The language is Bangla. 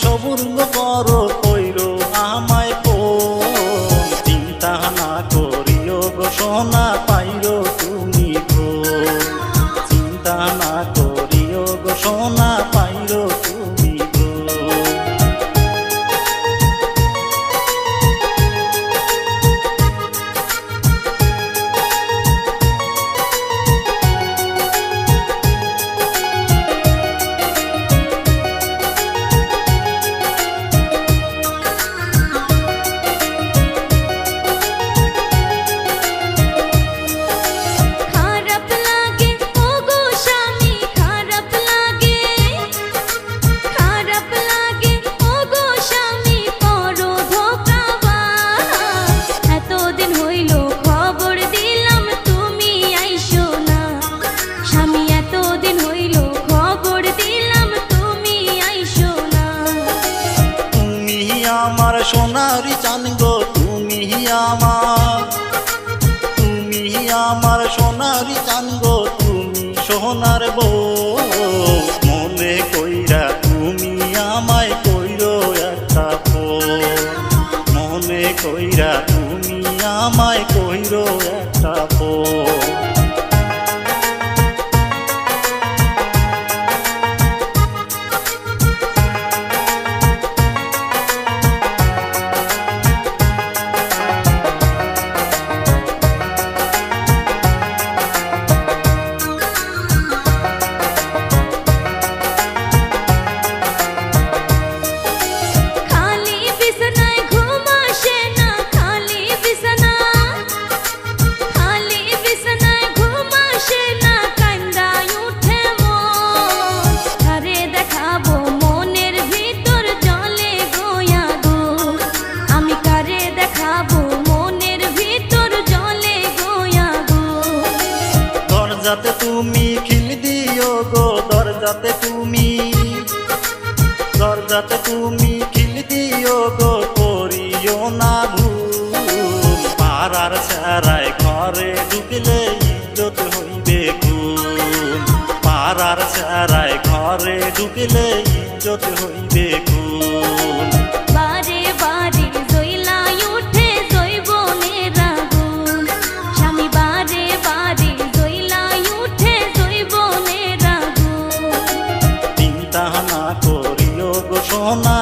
সবুর করো কইরো আমায় কোন, চিন্তা না করিও গো সোনা পাইরো তুমি গো, চিন্তা না করিও গো সোনা পাইরো তুমি গো। আমার সোনারি চান গো তুমি আমার সোনারি চান গো তুমি সোনার বউ, মনে কইরা তুমি আমায় কইরো একটা ফোন, মনে কইরা তুমি আমায় কইরো একটা ফোন। দরজাতে তুমি খিল দিও গো, দরজাতে তুমি খিল দিও গো, করিও না ভুল, পাড়ার ছাড়ায় ঘরে ঢুকলে ইজ্জত হইবে খুন, পাড়ার ছাড়ায় ঘরে ঢুকলে ইজ্জত হইবে খুন। বারে বারে জইলাই উঠে জৈবনের আগুন, স্বামী বারে বারে জইলাই উঠে জৈবনের আগুন। চিন্তা না করিও গো সোনা